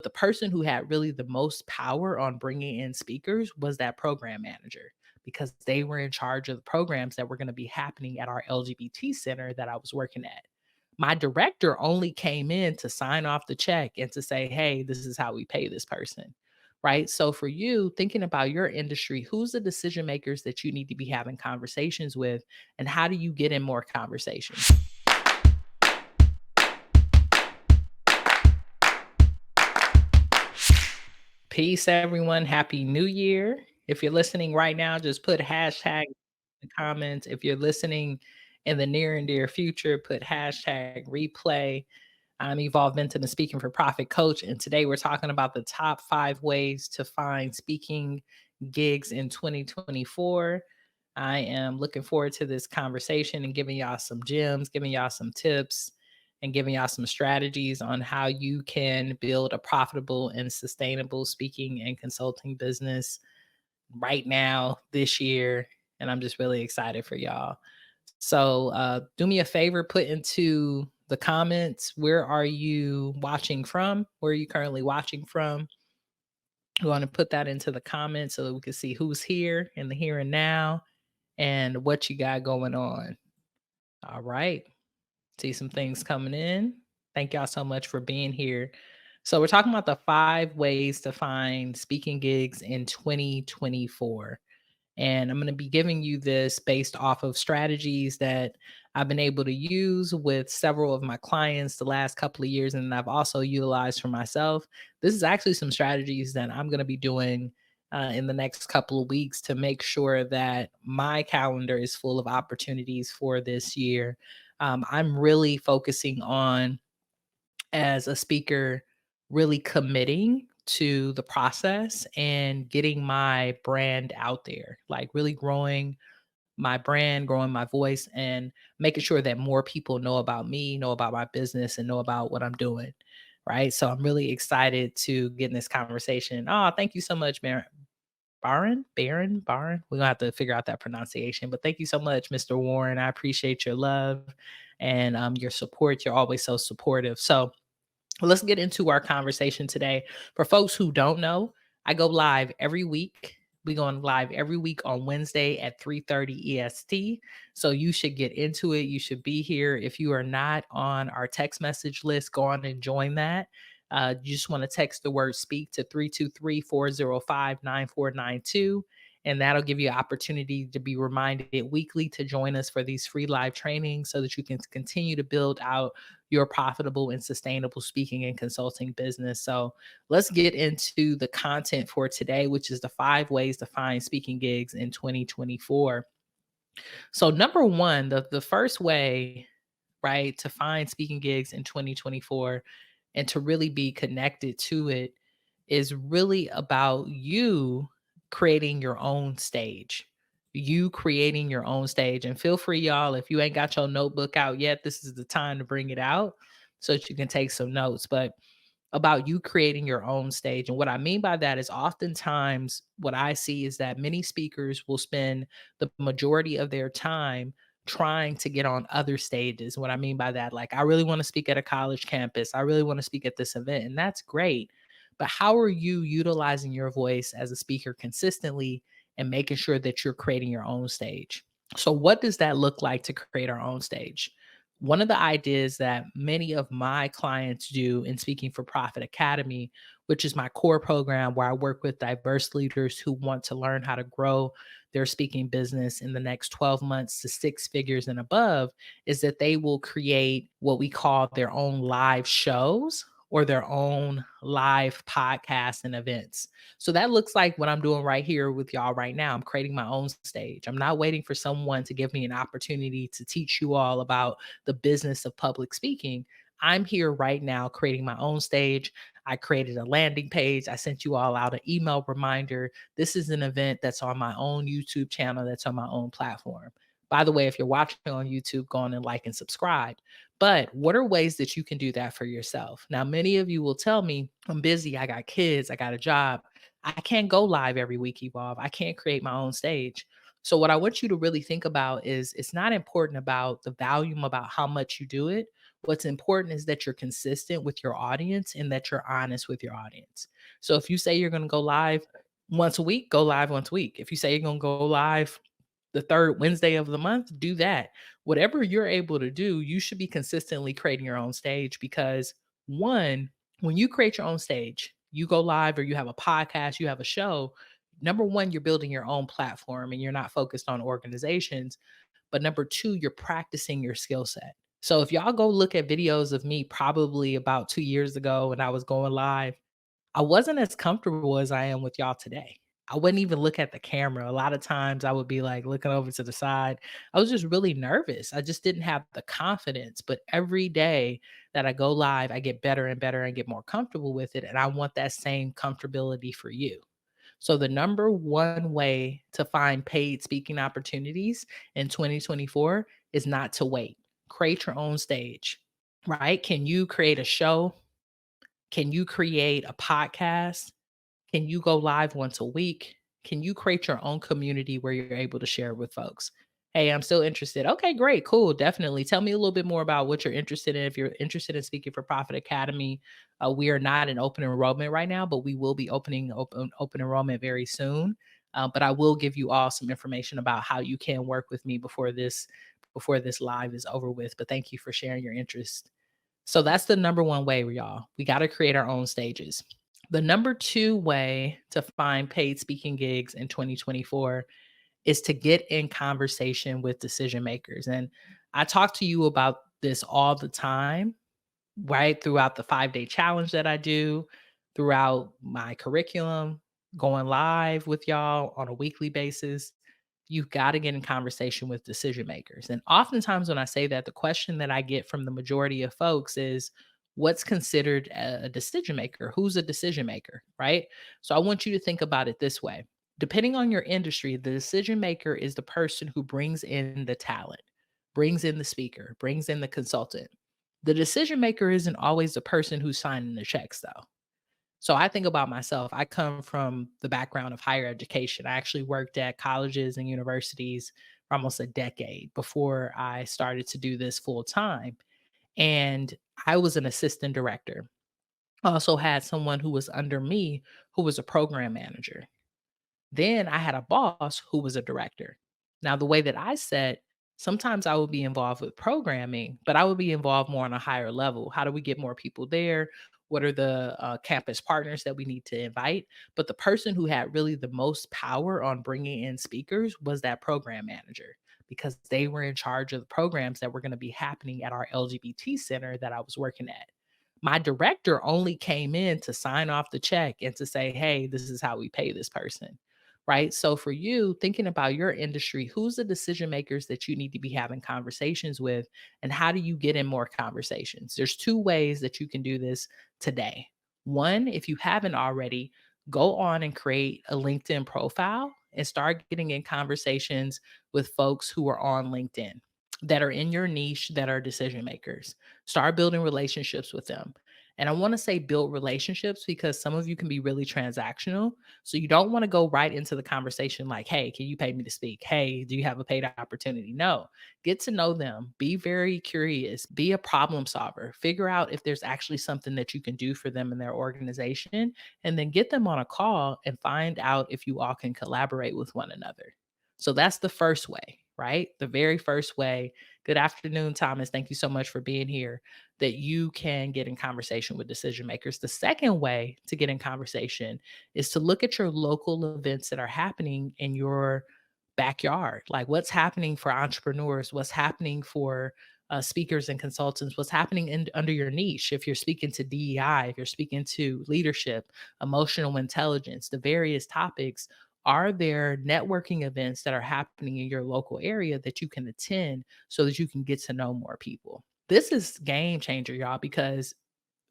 the person who had really the most power on bringing in speakers was that program manager because they were in charge of the programs that were going to be happening at our LGBT center that I was working at. My director only came in to sign off the check and to say, hey, this is how we pay this person. Right. So, for you, thinking about your industry, who's the decision makers that you need to be having conversations with, and how do you get in more conversations? Peace, everyone. Happy New Year. If you're listening right now, just put hashtag in the comments. If you're listening in the near and dear future, put hashtag replay. I'm Evolve Benton, the Speaking for Profit coach. And today we're talking about the top 5 ways to find speaking gigs in 2024. I am looking forward to this conversation and giving y'all some gems, giving y'all some tips, and giving y'all some strategies on how you can build a profitable and sustainable speaking and consulting business right now, this year. And I'm just really excited for y'all. So do me a favor, put into the comments, where are you watching from? Where are you currently watching from? We want to put that into the comments so that we can see who's here in the here and now and what you got going on. All right. See some things coming in. Thank y'all so much for being here. So, we're talking about the 5 ways to find speaking gigs in 2024. And I'm going to be giving you this based off of strategies that I've been able to use with several of my clients the last couple of years. And I've also utilized for myself. This is actually some strategies that I'm going to be doing in the next couple of weeks to make sure that my calendar is full of opportunities for this year. I'm really focusing on, as a speaker, really committing to the process and getting my brand out there, like really growing my brand, growing my voice, and making sure that more people know about me, know about my business, and know about what I'm doing. Right. So I'm really excited to get in this conversation. Oh, thank you so much, Baron. We're gonna have to figure out that pronunciation. But thank you so much, Mr. Warren. I appreciate your love and your support. You're always so supportive. So let's get into our conversation today. For folks who don't know, I go live every week. We go on live every week on Wednesday at 3:30 EST. So you should get into it. You should be here. If you are not on our text message list, go on and join that. You just want to text the word speak to 323-405-9492. And that'll give you an opportunity to be reminded weekly to join us for these free live trainings so that you can continue to build out your profitable and sustainable speaking and consulting business. So let's get into the content for today, which is the 5 ways to find speaking gigs in 2024. So number one, the first way, right, to find speaking gigs in 2024 and to really be connected to it is really about you creating your own stage. You creating your own stage. And feel free, y'all, if you ain't got your notebook out yet, this is the time to bring it out so that you can take some notes. But about you creating your own stage. And what I mean by that is oftentimes what I see is that many speakers will spend the majority of their time trying to get on other stages. What I mean by that, like, I really want to speak at a college campus. I really want to speak at this event. And that's great. But how are you utilizing your voice as a speaker consistently and making sure that you're creating your own stage? So, what does that look like to create our own stage? One of the ideas that many of my clients do in Speaking for Profit Academy, which is my core program where I work with diverse leaders who want to learn how to grow their speaking business in the next 12 months to 6 figures and above, is that they will create what we call their own live shows or their own live podcasts and events. So that looks like what I'm doing right here with y'all right now. I'm creating my own stage. I'm not waiting for someone to give me an opportunity to teach you all about the business of public speaking. I'm here right now creating my own stage. I created a landing page. I sent you all out an email reminder. This is an event that's on my own YouTube channel, that's on my own platform. By the way, if you're watching on YouTube, go on and like and subscribe. But what are ways that you can do that for yourself? Now, many of you will tell me, I'm busy, I got kids, I got a job. I can't go live every week, Evolve. I can't create my own stage. So, what I want you to really think about is it's not important about the volume, about how much you do it. What's important is that you're consistent with your audience and that you're honest with your audience. So if you say you're going to go live once a week, go live once a week. If you say you're going to go live the third Wednesday of the month, do that. Whatever you're able to do, you should be consistently creating your own stage because one, when you create your own stage, you go live or you have a podcast, you have a show, number one, you're building your own platform and you're not focused on organizations. But number two, you're practicing your skill set. So if y'all go look at videos of me probably about 2 years ago when I was going live, I wasn't as comfortable as I am with y'all today. I wouldn't even look at the camera. A lot of times I would be like looking over to the side. I was just really nervous. I just didn't have the confidence. But every day that I go live, I get better and better and get more comfortable with it. And I want that same comfortability for you. So, the number one way to find paid speaking opportunities in 2024 is not to wait. Create your own stage, right? Can you create a show? Can you create a podcast? Can you go live once a week? Can you create your own community where you're able to share with folks? Hey, I'm still interested. Okay, great, cool, definitely. Tell me a little bit more about what you're interested in. If you're interested in Speaking for Profit Academy, we are not in open enrollment right now, but we will be opening open enrollment very soon. But I will give you all some information about how you can work with me before this live is over with. But thank you for sharing your interest. So that's the number one way, y'all. We got to create our own stages. The number two way to find paid speaking gigs in 2024 is to get in conversation with decision makers. And I talk to you about this all the time, right? Throughout the 5-day challenge that I do, throughout my curriculum, going live with y'all on a weekly basis. You've got to get in conversation with decision makers. And oftentimes, when I say that, the question that I get from the majority of folks is, what's considered a decision maker? Who's a decision maker, right? So I want you to think about it this way. Depending on your industry, the decision maker is the person who brings in the talent, brings in the speaker, brings in the consultant. The decision maker isn't always the person who's signing the checks, though. So I think about myself. I come from the background of higher education. I actually worked at colleges and universities for almost a decade before I started to do this full time. And I was an assistant director. I also had someone who was under me who was a program manager. Then I had a boss who was a director. Now, the way that I said, sometimes I would be involved with programming, but I would be involved more on a higher level. How do we get more people there? What are the campus partners that we need to invite? But the person who had really the most power on bringing in speakers was that program manager because they were in charge of the programs that were going to be happening at our LGBT center that I was working at. My director only came in to sign off the check and to say, hey, this is how we pay this person, right? So for you, thinking about your industry, who's the decision makers that you need to be having conversations with, and how do you get in more conversations? There's two ways that you can do this today. One, if you haven't already, go on and create a LinkedIn profile and start getting in conversations with folks who are on LinkedIn that are in your niche that are decision makers. Start building relationships with them. And I want to say build relationships because some of you can be really transactional. So you don't want to go right into the conversation like, hey, can you pay me to speak? Hey, do you have a paid opportunity? No, get to know them. Be very curious. Be a problem solver. Figure out if there's actually something that you can do for them in their organization. And then get them on a call and find out if you all can collaborate with one another. So that's the first way, right? The very first way. Good afternoon, Thomas. Thank you so much for being here. That you can get in conversation with decision makers. The second way to get in conversation is to look at your local events that are happening in your backyard. Like what's happening for entrepreneurs, what's happening for speakers and consultants, what's happening under your niche. If you're speaking to DEI, if you're speaking to leadership, emotional intelligence, the various topics, are there networking events that are happening in your local area that you can attend so that you can get to know more people? This is game changer, y'all, because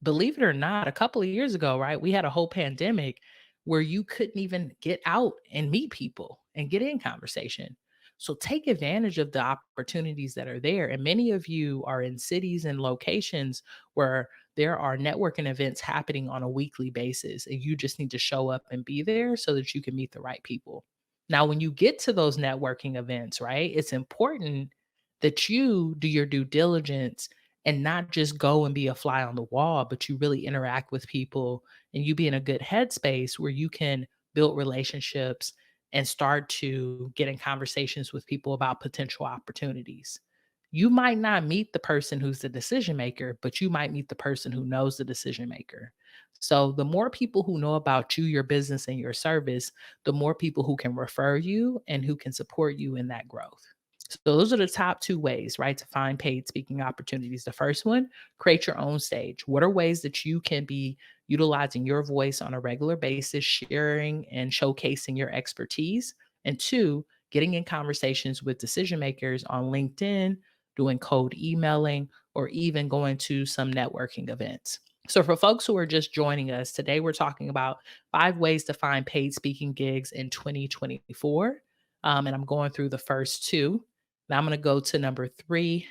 believe it or not, a couple of years ago, right, we had a whole pandemic where you couldn't even get out and meet people and get in conversation. So take advantage of the opportunities that are there. And many of you are in cities and locations where there are networking events happening on a weekly basis. And you just need to show up and be there so that you can meet the right people. Now, when you get to those networking events, right, it's important that you do your due diligence and not just go and be a fly on the wall, but you really interact with people and you be in a good headspace where you can build relationships and start to get in conversations with people about potential opportunities. You might not meet the person who's the decision maker, but you might meet the person who knows the decision maker. So, the more people who know about you, your business, and your service, the more people who can refer you and who can support you in that growth. So those are the top two ways, right, to find paid speaking opportunities. The first one, create your own stage. What are ways that you can be utilizing your voice on a regular basis, sharing and showcasing your expertise? And two, getting in conversations with decision makers on LinkedIn, doing cold emailing, or even going to some networking events. So, for folks who are just joining us, today we're talking about 5 ways to find paid speaking gigs in 2024. And I'm going through the first two. Now I'm going to go to number 3,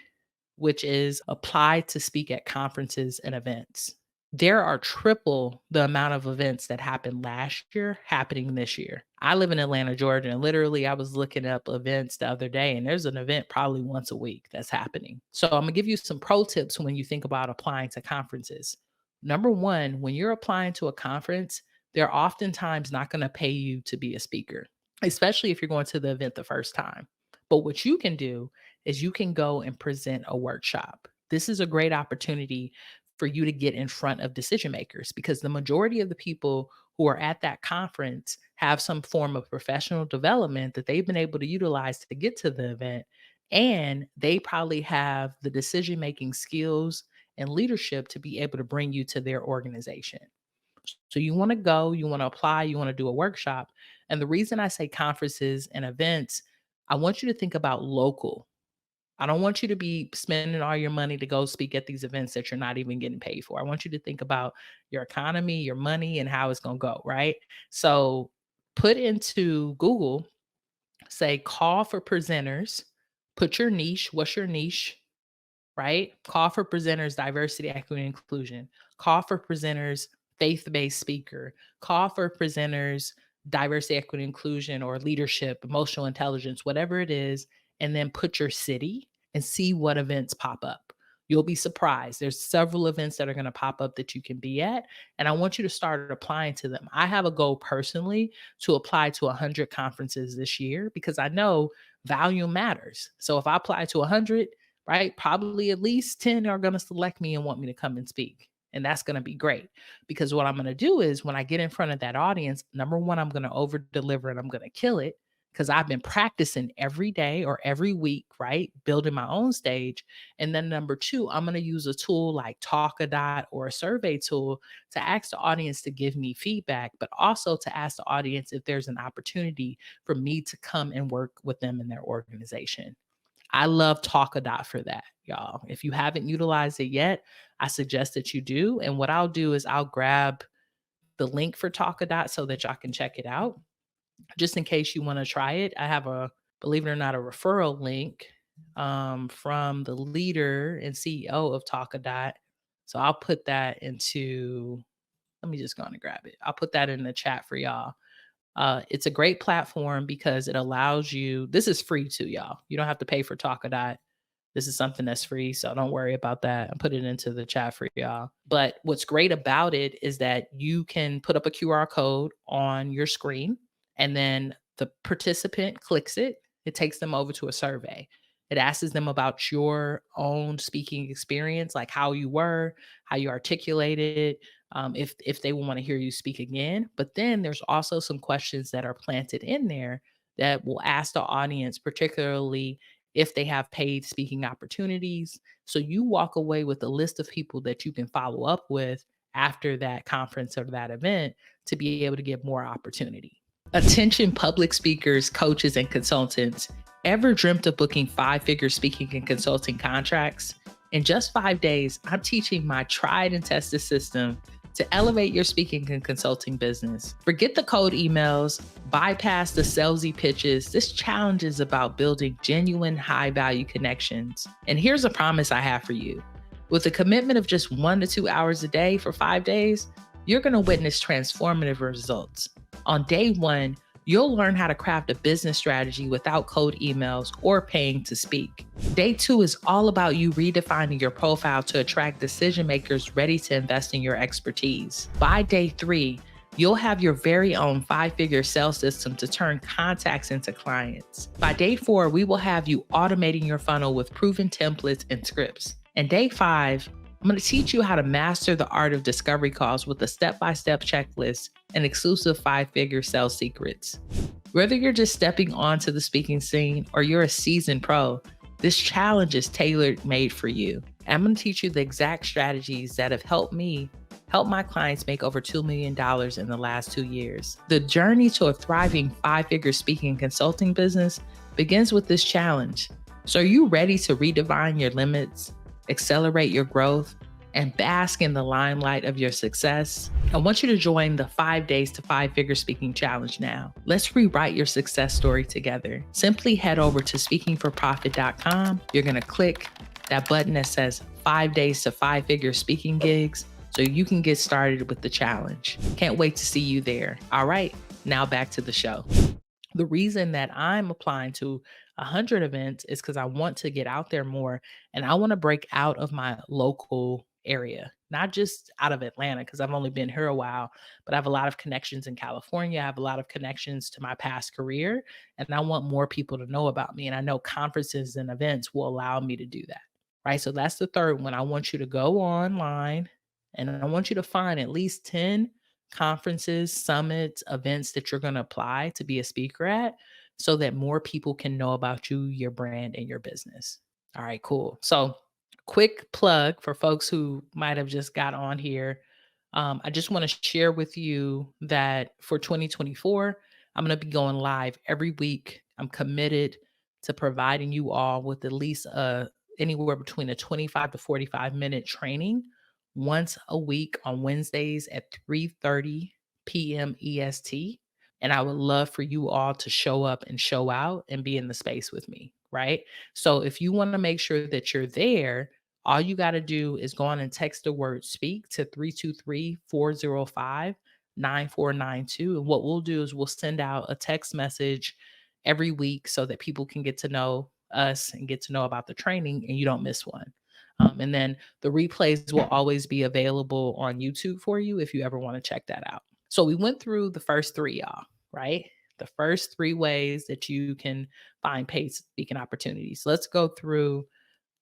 which is apply to speak at conferences and events. There are triple the amount of events that happened last year happening this year. I live in Atlanta, Georgia, and literally I was looking up events the other day, and there's an event probably once a week that's happening. So I'm gonna give you some pro tips when you think about applying to conferences. Number one, when you're applying to a conference, they're oftentimes not gonna pay you to be a speaker, especially if you're going to the event the first time. But what you can do is you can go and present a workshop. This is a great opportunity for you to get in front of decision makers because the majority of the people who are at that conference have some form of professional development that they've been able to utilize to get to the event. And they probably have the decision making skills and leadership to be able to bring you to their organization. So you want to go, you want to apply, you want to do a workshop. And the reason I say conferences and events, I want you to think about local. I don't want you to be spending all your money to go speak at these events that you're not even getting paid for. I want you to think about your economy, your money, and how it's going to go, right? So put into Google, say call for presenters, put your niche. What's your niche? Right? Call for presenters, diversity, equity, and inclusion. Call for presenters, faith based speaker. Call for presenters, diversity, equity, inclusion, or leadership, emotional intelligence, whatever it is. And then put your city and see what events pop up. You'll be surprised. There's several events that are going to pop up that you can be at. And I want you to start applying to them. I have a goal personally to apply to 100 conferences this year because I know volume matters. So if I apply to 100, right? Probably at least 10 are going to select me and want me to come and speak. And that's going to be great because what I'm going to do is when I get in front of that audience, number one, I'm going to over deliver and I'm going to kill it because I've been practicing every day or every week, right? Building my own stage. And then number two, I'm going to use a tool like Talkadot or a survey tool to ask the audience to give me feedback, but also to ask the audience if there's an opportunity for me to come and work with them in their organization. I love Talkadot for that, y'all. If you haven't utilized it yet, I suggest that you do. And what I'll do is I'll grab the link for Talkadot so that y'all can check it out. Just in case you want to try it, I have a, believe it or not, a referral link from the leader and CEO of Talkadot. So I'll put that into, let me just go on and grab it. I'll put that in the chat for y'all. It's a great platform because it allows you, this is free too, y'all. You don't have to pay for Talkadot. This is something that's free, so don't worry about that. I put it into the chat for y'all. But what's great about it is that you can put up a QR code on your screen, and then the participant clicks it. It takes them over to a survey. It asks them about your own speaking experience, like how you were, how you articulated, if they want to hear you speak again. But then there's also some questions that are planted in there that will ask the audience, particularly if they have paid speaking opportunities. So you walk away with a list of people that you can follow up with after that conference or that event to be able to get more opportunity. Attention public speakers, coaches, and consultants. Ever dreamt of booking 5-figure speaking and consulting contracts? In just 5 days, I'm teaching my tried and tested system to elevate your speaking and consulting business. Forget the cold emails, bypass the salesy pitches. This challenge is about building genuine high-value connections. And here's a promise I have for you. With a commitment of just 1 to 2 hours a day for 5 days, you're going to witness transformative results. On day 1, You'll learn how to craft a business strategy without cold emails or paying to speak. Day 2 is all about you redefining your profile to attract decision makers ready to invest in your expertise. By day 3, you'll have your very own 5-figure sales system to turn contacts into clients. By day 4, we will have you automating your funnel with proven templates and scripts. And day 5, I'm going to teach you how to master the art of discovery calls with a step-by-step checklist and exclusive 5-figure sales secrets. Whether you're just stepping onto the speaking scene or you're a seasoned pro, this challenge is tailor made for you. I'm going to teach you the exact strategies that have helped me help my clients make over $2 million in the last 2 years. The journey to a thriving 5-figure speaking and consulting business begins with this challenge. So are you ready to redefine your limits, accelerate your growth, and bask in the limelight of your success? I want you to join the 5 Days to 5-Figure Speaking Challenge now. Let's rewrite your success story together. Simply head over to speakingforprofit.com. You're going to click that button that says 5 Days to 5-Figure Speaking Gigs so you can get started with the challenge. Can't wait to see you there. All right, now back to the show. The reason that I'm applying to 100 events is because I want to get out there more and I want to break out of my local area, not just out of Atlanta, because I've only been here a while, but I have a lot of connections in California. I have a lot of connections to my past career, and I want more people to know about me. And I know conferences and events will allow me to do that. Right. So that's the third one. I want you to go online and I want you to find at least 10 conferences, summits, events that you're going to apply to be a speaker at so that more people can know about you, your brand, and your business. All right, cool. So, quick plug for folks who might have just got on here. I just want to share with you that for 2024, I'm going to be going live every week. I'm committed to providing you all with at least anywhere between a 25 to 45-minute training once a week on Wednesdays at 3:30 p.m. EST. And I would love for you all to show up and show out and be in the space with me, right? So if you want to make sure that you're there, all you got to do is go on and text the word speak to 323-405-9492. And what we'll do is we'll send out a text message every week so that people can get to know us and get to know about the training and you don't miss one. And then the replays will always be available on YouTube for you if you ever want to check that out. So we went through the first 3, y'all, right? The first 3 ways that you can find paid speaking opportunities. Let's go through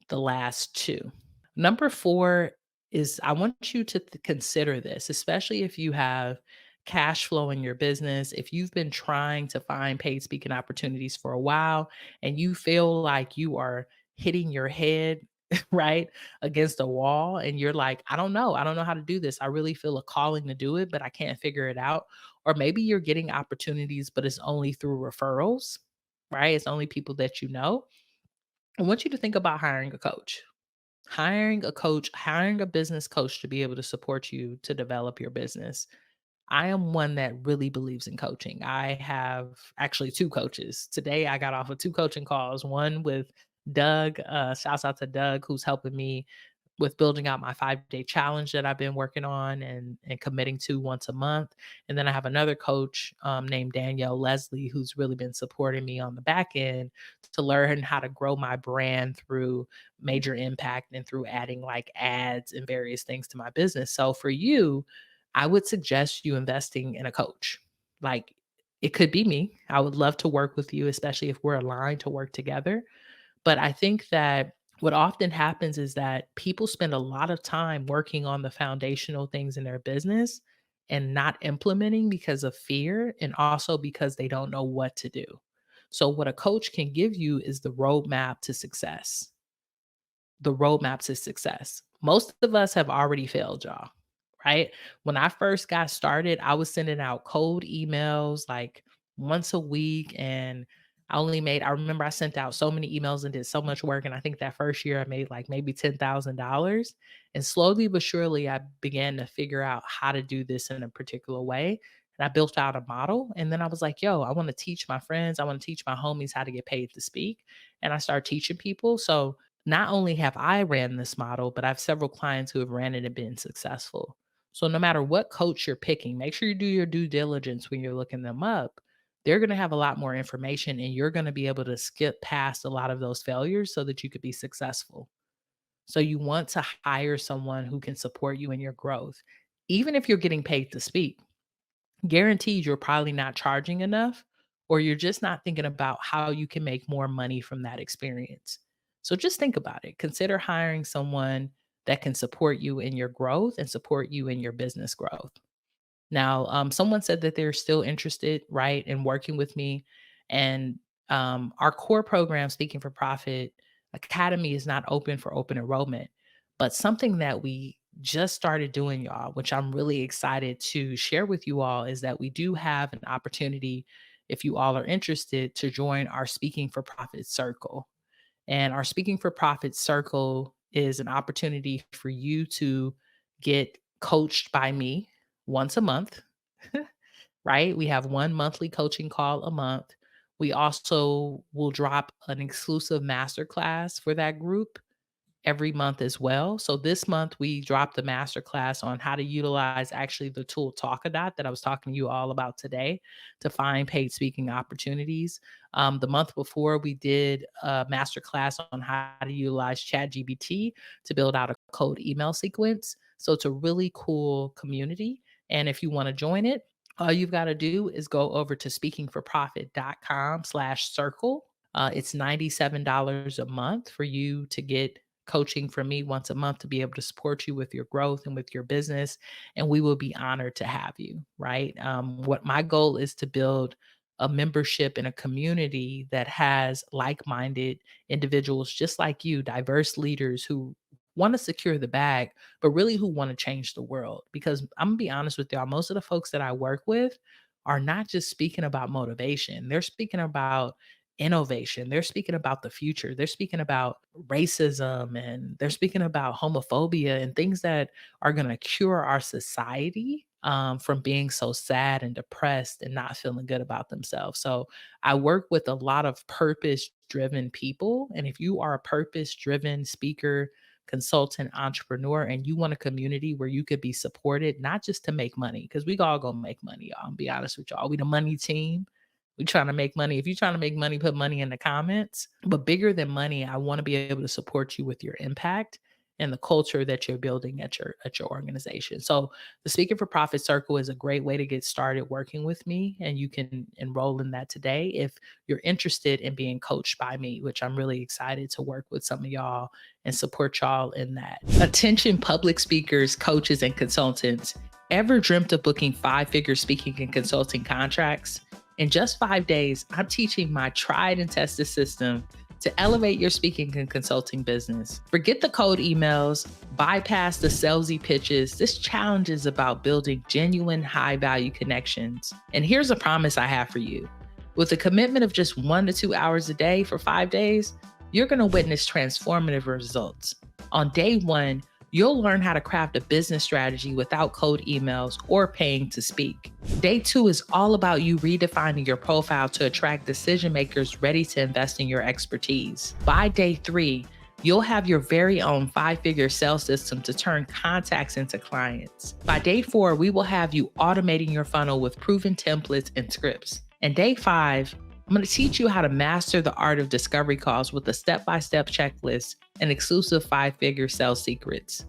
the last 2. Number 4 is I want you to consider this, especially if you have cash flow in your business, if you've been trying to find paid speaking opportunities for a while and you feel like you are hitting your head right against a wall and you're like, I don't know how to do this. I really feel a calling to do it, but I can't figure it out. Or maybe you're getting opportunities, but it's only through referrals, right? It's only people that you know. I want you to think about hiring a coach. Hiring a coach, hiring a business coach to be able to support you to develop your business. I am one that really believes in coaching. I have actually 2 coaches. Today I got off of 2 coaching calls, one with Doug, shouts out to Doug who's helping me with building out my 5-day challenge that I've been working on and committing to once a month. And then I have another coach named Danielle Leslie who's really been supporting me on the back end to learn how to grow my brand through major impact and through adding like ads and various things to my business. So for you, I would suggest you investing in a coach. Like it could be me. I would love to work with you, especially if we're aligned to work together. But I think that what often happens is that people spend a lot of time working on the foundational things in their business and not implementing because of fear and also because they don't know what to do. So, what a coach can give you is the roadmap to success. The roadmap to success. Most of us have already failed, y'all, right? When I first got started, I was sending out cold emails like once a week. And I remember I sent out so many emails and did so much work. And I think that first year I made like maybe $10,000. And slowly but surely, I began to figure out how to do this in a particular way. And I built out a model. And then I was like, yo, I want to teach my friends, I want to teach my homies how to get paid to speak. And I started teaching people. So not only have I ran this model, but I have several clients who have ran it and been successful. So no matter what coach you're picking, make sure you do your due diligence when you're looking them up they're going to have a lot more information and you're going to be able to skip past a lot of those failures so that you could be successful. So you want to hire someone who can support you in your growth. Even if you're getting paid to speak, guaranteed you're probably not charging enough or you're just not thinking about how you can make more money from that experience. So just think about it. Consider hiring someone that can support you in your growth and support you in your business growth. Now, someone said that they're still interested, right, in working with me. And our core program, Speaking for Profit Academy, is not open for open enrollment. But something that we just started doing, y'all, which I'm really excited to share with you all, is that we do have an opportunity, if you all are interested, to join our Speaking for Profit Circle. And our Speaking for Profit Circle is an opportunity for you to get coached by me once a month, right? We have one monthly coaching call a month. We also will drop an exclusive masterclass for that group every month as well. So this month we dropped a master class on how to utilize actually the tool Talkadot that I was talking to you all about today to find paid speaking opportunities. The month before we did a master class on how to utilize ChatGPT to build out a cold email sequence. So it's a really cool community. And if you want to join it, all you've got to do is go over to speakingforprofit.com/circle. It's $97 a month for you to get coaching from me once a month to be able to support you with your growth and with your business. And we will be honored to have you, right? What my goal is to build a membership in a community that has like minded individuals just like you, diverse leaders who want to secure the bag, but really who want to change the world. Because I'm going to be honest with y'all, most of the folks that I work with are not just speaking about motivation, they're speaking about innovation. They're speaking about the future. They're speaking about racism and they're speaking about homophobia and things that are going to cure our society from being so sad and depressed and not feeling good about themselves. So I work with a lot of purpose driven people. And if you are a purpose driven speaker, consultant, entrepreneur, and you want a community where you could be supported, not just to make money, because we all gonna make money, y'all. I'll be honest with y'all. We the money team. We trying to make money. If you're trying to make money, put money in the comments. But bigger than money, I want to be able to support you with your impact and the culture that you're building at your organization. So the Speaking for Profit Circle is a great way to get started working with me. And you can enroll in that today if you're interested in being coached by me, which I'm really excited to work with some of y'all and support y'all in that. Attention public speakers, coaches, and consultants. Ever dreamt of booking 5-figure speaking and consulting contracts? In just 5 days, I'm teaching my tried and tested system to elevate your speaking and consulting business. Forget the cold emails, bypass the salesy pitches. This challenge is about building genuine high value connections. And here's a promise I have for you. With a commitment of just 1 to 2 hours a day for 5 days, you're going to witness transformative results. On day 1, you'll learn how to craft a business strategy without cold emails or paying to speak. Day 2 is all about you redefining your profile to attract decision makers ready to invest in your expertise. By day 3, you'll have your very own 5-figure sales system to turn contacts into clients. By day 4, we will have you automating your funnel with proven templates and scripts. And day 5, I'm going to teach you how to master the art of discovery calls with a step-by-step checklist and exclusive 5-figure sales secrets.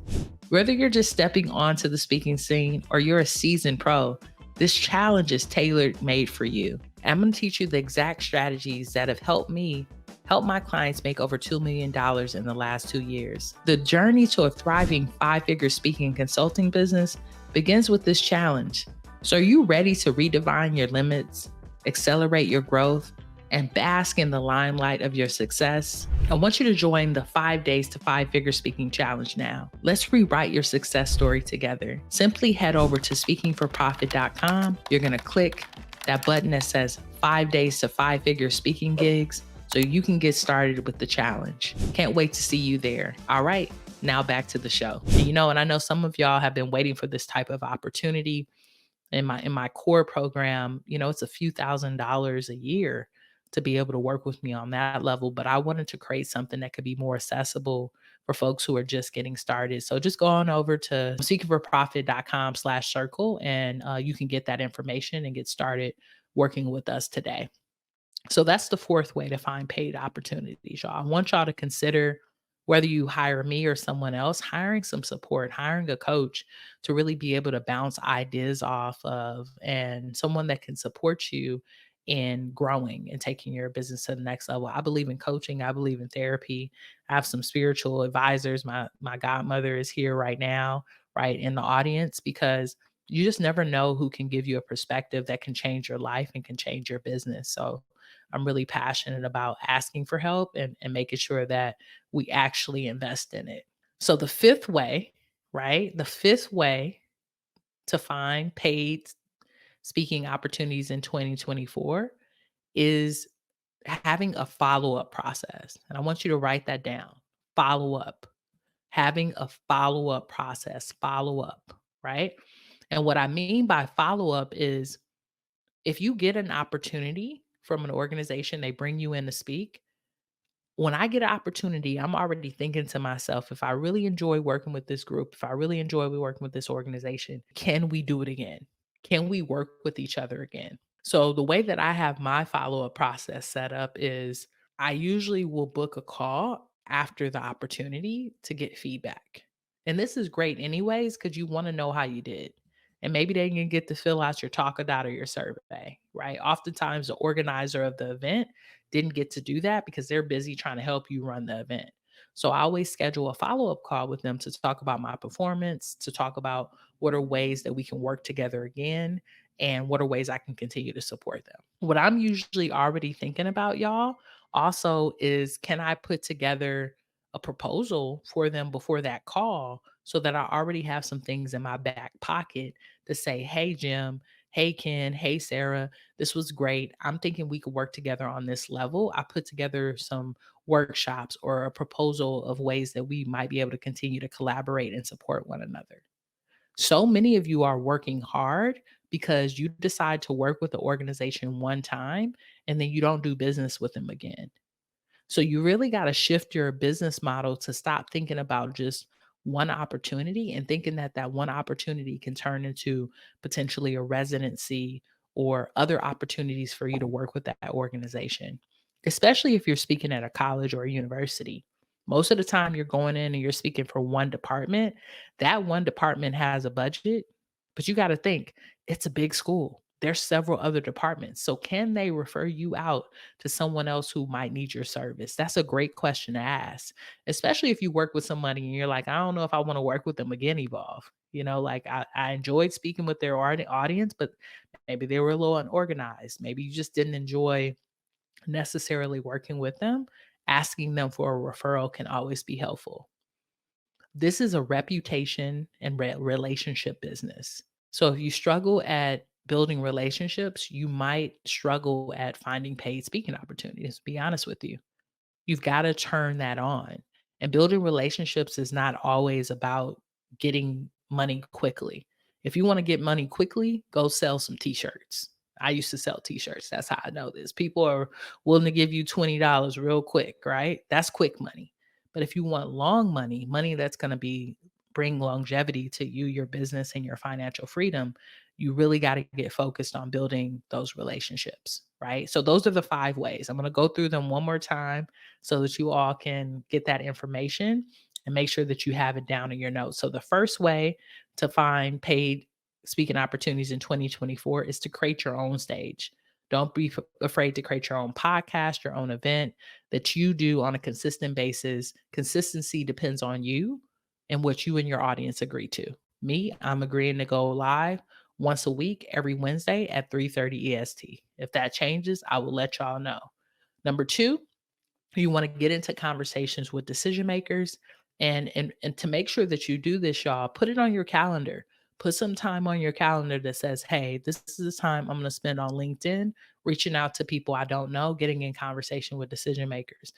Whether you're just stepping onto the speaking scene or you're a seasoned pro, this challenge is tailor-made for you. I'm going to teach you the exact strategies that have helped me help my clients make over $2 million in the last 2 years. The journey to a thriving 5-figure speaking and consulting business begins with this challenge. So are you ready to redefine your limits, accelerate your growth, and bask in the limelight of your success? I want you to join the 5 days to 5-figure speaking challenge now. Let's rewrite your success story together. Simply head over to speakingforprofit.com. You're going to click that button that says 5 days to 5-figure speaking gigs so you can get started with the challenge. Can't wait to see you there. All right, now back to the show. And I know some of y'all have been waiting for this type of opportunity. In my core program, it's a few $1,000s a year to be able to work with me on that level. But I wanted to create something that could be more accessible for folks who are just getting started. So just go on over to speakingforprofit.com/circle and you can get that information and get started working with us today. So that's the fourth way to find paid opportunities, y'all. I want y'all to consider whether you hire me or someone else, hiring some support, hiring a coach to really be able to bounce ideas off of, and someone that can support you in growing and taking your business to the next level. I believe in coaching. I believe in therapy. I have some spiritual advisors. My godmother is here right now, right in the audience, because you just never know who can give you a perspective that can change your life and can change your business. So I'm really passionate about asking for help and making sure that we actually invest in it. So the fifth way, right? The fifth way to find paid speaking opportunities in 2024 is having a follow-up process. And I want you to write that down. Follow up. Having a follow-up process, follow up, right? And what I mean by follow up is if you get an opportunity from an organization, they bring you in to speak. When I get an opportunity, I'm already thinking to myself, if I really enjoy working with this group, if I really enjoy working with this organization, can we do it again? Can we work with each other again? So the way that I have my follow-up process set up is I usually will book a call after the opportunity to get feedback. And this is great anyways, because you want to know how you did. And maybe they can get to fill out your talk or your survey, right? Oftentimes the organizer of the event didn't get to do that because they're busy trying to help you run the event. So I always schedule a follow-up call with them to talk about my performance, to talk about what are ways that we can work together again, and what are ways I can continue to support them. What I'm usually already thinking about, y'all, also is can I put together a proposal for them before that call so that I already have some things in my back pocket to say, hey, Jim, hey, Ken, hey, Sarah, this was great. I'm thinking we could work together on this level. I put together some workshops or a proposal of ways that we might be able to continue to collaborate and support one another. So many of you are working hard because you decide to work with the organization one time and then you don't do business with them again. So you really got to shift your business model to stop thinking about just one opportunity and thinking that that one opportunity can turn into potentially a residency or other opportunities for you to work with that organization, especially if you're speaking at a college or a university. Most of the time you're going in and you're speaking for one department. That one department has a budget, but you got to think it's a big school. There's several other departments. So can they refer you out to someone else who might need your service? That's a great question to ask, especially if you work with somebody and you're like, I don't know if I want to work with them again, Evolve. Like I enjoyed speaking with their audience, but maybe they were a little unorganized. Maybe you just didn't enjoy necessarily working with them. Asking them for a referral can always be helpful. This is a reputation and relationship business. So if you struggle at building relationships, you might struggle at finding paid speaking opportunities, to be honest with you. You've got to turn that on. And building relationships is not always about getting money quickly. If you want to get money quickly, go sell some t-shirts. I used to sell t-shirts. That's how I know this. People are willing to give you $20 real quick, right? That's quick money. But if you want long money, money that's going to be bring longevity to you, your business, and your financial freedom, you really got to get focused on building those relationships, right? So those are the 5 ways. I'm going to go through them one more time so that you all can get that information and make sure that you have it down in your notes. So the first way to find paid speaking opportunities in 2024 is to create your own stage. Don't be afraid to create your own podcast, your own event that you do on a consistent basis. Consistency depends on you and what you and your audience agree to. Me, I'm agreeing to go live once a week, every Wednesday at 3:30 EST. If that changes, I will let y'all know. Number 2, you want to get into conversations with decision makers, and to make sure that you do this, y'all, put it on your calendar. Put some time on your calendar that says, hey, this is the time I'm going to spend on LinkedIn, reaching out to people I don't know, getting in conversation with decision makers.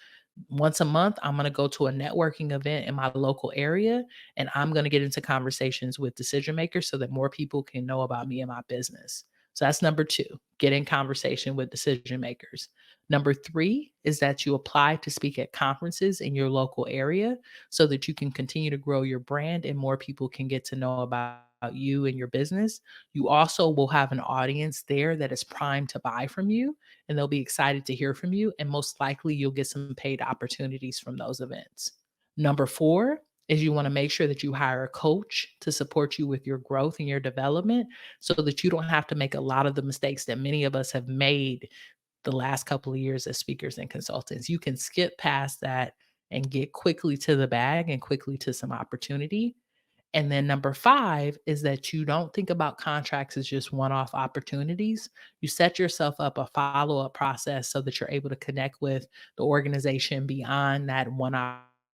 Once a month, I'm going to go to a networking event in my local area, and I'm going to get into conversations with decision makers so that more people can know about me and my business. So that's number 2, get in conversation with decision makers. Number 3 is that you apply to speak at conferences in your local area so that you can continue to grow your brand and more people can get to know about you and your business, you also will have an audience there that is primed to buy from you, and they'll be excited to hear from you. And most likely, you'll get some paid opportunities from those events. Number four is you want to make sure that you hire a coach to support you with your growth and your development so that you don't have to make a lot of the mistakes that many of us have made the last couple of years as speakers and consultants. You can skip past that and get quickly to the bag and quickly to some opportunity. And then number five is that you don't think about contracts as just one off opportunities. You set yourself up a follow up process so that you're able to connect with the organization beyond that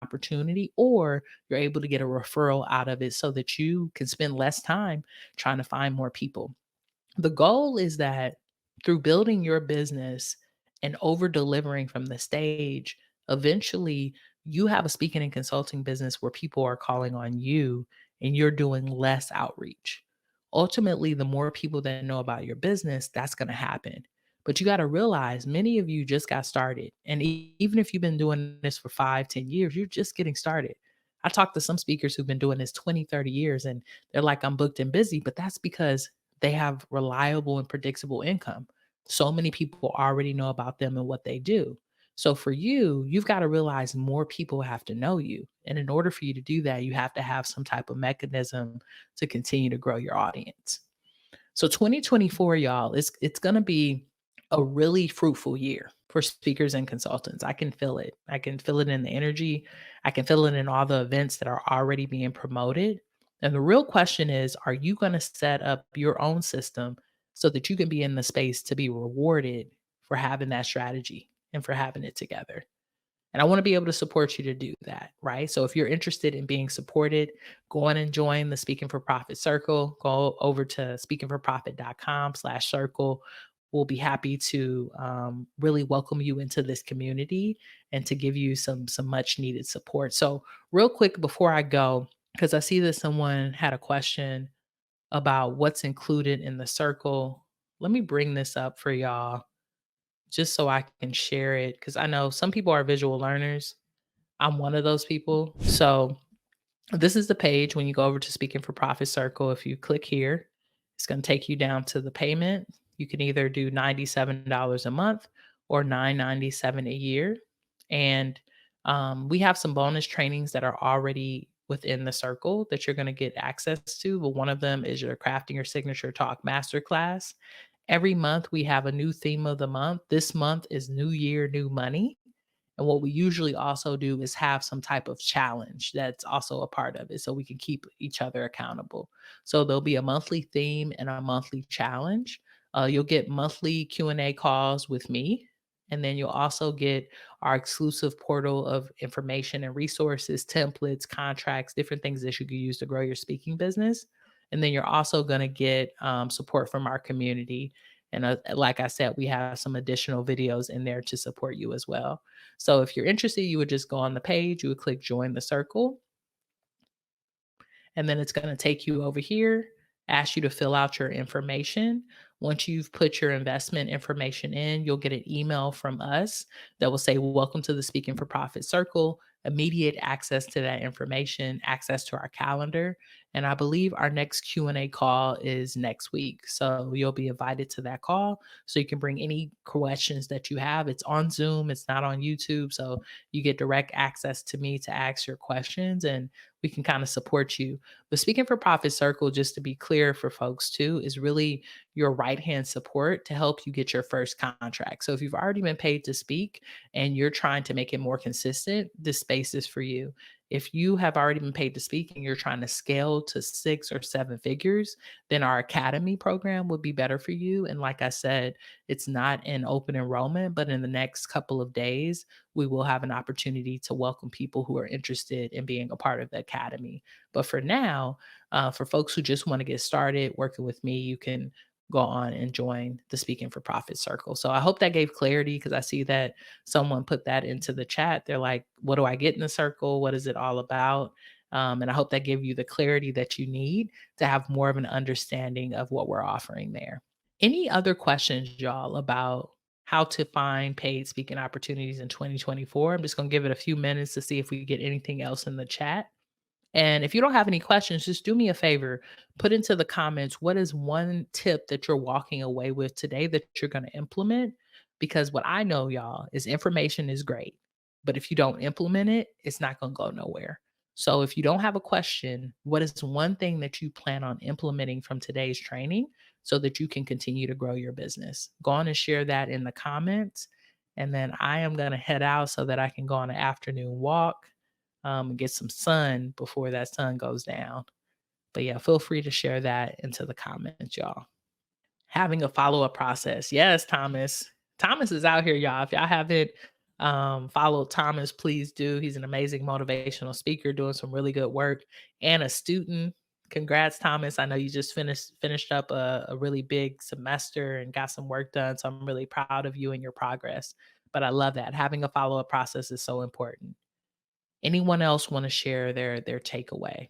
opportunity, or you're able to get a referral out of it so that you can spend less time trying to find more people. The goal is that through building your business and over delivering from the stage, eventually you have a speaking and consulting business where people are calling on you and you're doing less outreach. Ultimately, the more people that know about your business, that's going to happen. But you got to realize many of you just got started. And even if you've been doing this for 5, 10 years, you're just getting started. I talked to some speakers who've been doing this 20, 30 years and they're like, I'm booked and busy, but that's because they have reliable and predictable income. So many people already know about them and what they do. So for you, you've got to realize more people have to know you. And in order for you to do that, you have to have some type of mechanism to continue to grow your audience. So 2024, y'all, it's going to be a really fruitful year for speakers and consultants. I can feel it. I can feel it in the energy. I can feel it in all the events that are already being promoted. And the real question is, are you going to set up your own system so that you can be in the space to be rewarded for having that strategy and for having it together? And I want to be able to support you to do that, right? So if you're interested in being supported, go on and join the Speaking for Profit Circle. Go over to speakingforprofit.com/circle. We'll be happy to really welcome you into this community and to give you some much needed support. So real quick before I go, because I see that someone had a question about what's included in the circle. Let me bring this up for y'all just so I can share it because I know some people are visual learners. I'm one of those people. So this is the page when you go over to Speaking for Profit Circle. If you click here, it's going to take you down to the payment. You can either do $97 a month or $9.97 a year. And we have some bonus trainings that are already within the circle that you're going to get access to. But one of them is your Crafting Your Signature Talk Masterclass. Every month we have a new theme of the month. This month is New Year, New Money. And what we usually also do is have some type of challenge that's also a part of it so we can keep each other accountable. So there'll be a monthly theme and a monthly challenge. You'll get monthly Q&A calls with me. And then you'll also get our exclusive portal of information and resources, templates, contracts, different things that you can use to grow your speaking business. And then you're also going to get support from our community. And like I said, we have some additional videos in there to support you as well. So if you're interested, you would just go on the page, you would click join the circle, and then it's going to take you over here, ask you to fill out your information. Once you've put your investment information in, you'll get an email from us that will say, welcome to the Speaking for Profit Circle, immediate access to that information, access to our calendar. And I believe our next Q&A call is next week. So you'll be invited to that call so you can bring any questions that you have. It's on Zoom, it's not on YouTube. So you get direct access to me to ask your questions and we can kind of support you. The Speaking for Profit Circle, just to be clear for folks too, is really your right hand support to help you get your first contract. So if you've already been paid to speak and you're trying to make it more consistent, this space is for you. If you have already been paid to speak and you're trying to scale to 6 or 7 figures, then our academy program would be better for you. And like I said, it's not an open enrollment, but in the next couple of days, we will have an opportunity to welcome people who are interested in being a part of the academy. But for now, for folks who just want to get started working with me, you can go on and join the Speaking for Profit Circle. So I hope that gave clarity because I see that someone put that into the chat. They're like, what do I get in the circle? What is it all about? And I hope that gave you the clarity that you need to have more of an understanding of what we're offering there. Any other questions, y'all, about how to find paid speaking opportunities in 2024? I'm just going to give it a few minutes to see if we get anything else in the chat. And if you don't have any questions, just do me a favor, put into the comments what is one tip that you're walking away with today that you're going to implement? Because what I know, y'all, is information is great, but if you don't implement it, it's not going to go nowhere. So if you don't have a question, what is one thing that you plan on implementing from today's training so that you can continue to grow your business? Go on and share that in the comments. And then I am going to head out so that I can go on an afternoon walk, and get some sun before that sun goes down. But yeah, feel free to share that into the comments, y'all. Having a follow-up process. Yes, Thomas. Thomas is out here, y'all. If y'all haven't followed Thomas, please do. He's an amazing motivational speaker doing some really good work and a student. Congrats, Thomas. I know you just finished up a really big semester and got some work done. So I'm really proud of you and your progress. But I love that. Having a follow-up process is so important. Anyone else want to share their takeaway?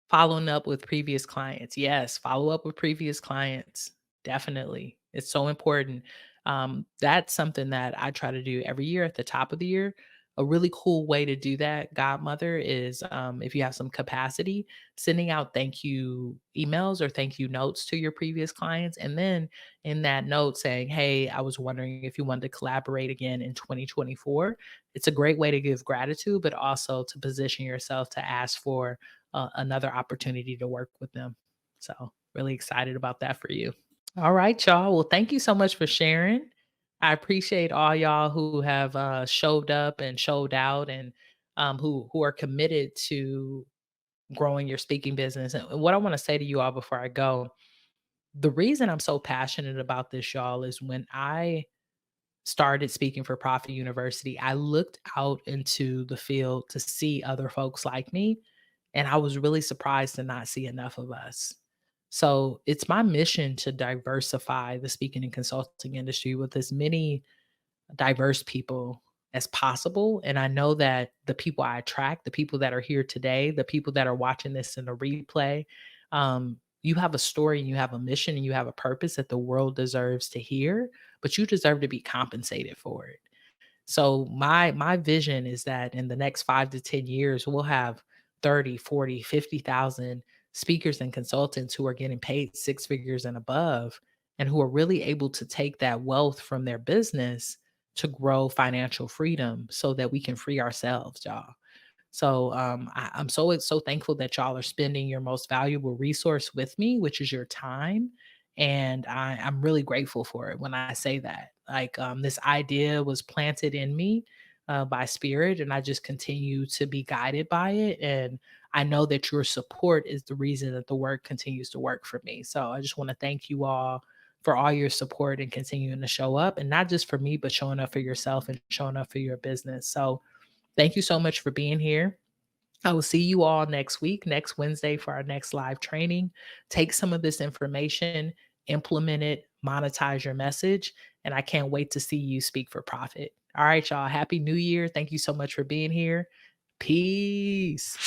Following up with previous clients. Yes, follow up with previous clients. Definitely. It's so important. That's something that I try to do every year at the top of the year. A really cool way to do that, Godmother, is if you have some capacity, sending out thank you emails or thank you notes to your previous clients. And then in that note saying, hey, I was wondering if you wanted to collaborate again in 2024. It's a great way to give gratitude, but also to position yourself to ask for another opportunity to work with them. So, really excited about that for you. All right, y'all. Well, thank you so much for sharing. I appreciate all y'all who have showed up and showed out, and who are committed to growing your speaking business. And what I want to say to you all before I go, the reason I'm so passionate about this, y'all, is when I started Speaking for Profit University, I looked out into the field to see other folks like me, and I was really surprised to not see enough of us. So it's my mission to diversify the speaking and consulting industry with as many diverse people as possible. And I know that the people I attract, the people that are here today, the people that are watching this in a replay, you have a story and you have a mission and you have a purpose that the world deserves to hear, but you deserve to be compensated for it. So my vision is that in the next 5 to 10 years, we'll have 30, 40, 50,000 speakers and consultants who are getting paid six figures and above, and who are really able to take that wealth from their business to grow financial freedom so that we can free ourselves, y'all. So I'm so thankful that y'all are spending your most valuable resource with me, which is your time. And I'm really grateful for it when I say that. Like, this idea was planted in me by spirit, and I just continue to be guided by it. And I know that your support is the reason that the work continues to work for me. So I just want to thank you all for all your support and continuing to show up, and not just for me, but showing up for yourself and showing up for your business. So thank you so much for being here. I will see you all next week, next Wednesday, for our next live training. Take some of this information, implement it, monetize your message, and I can't wait to see you speak for profit. All right, y'all. Happy New Year. Thank you so much for being here. Peace.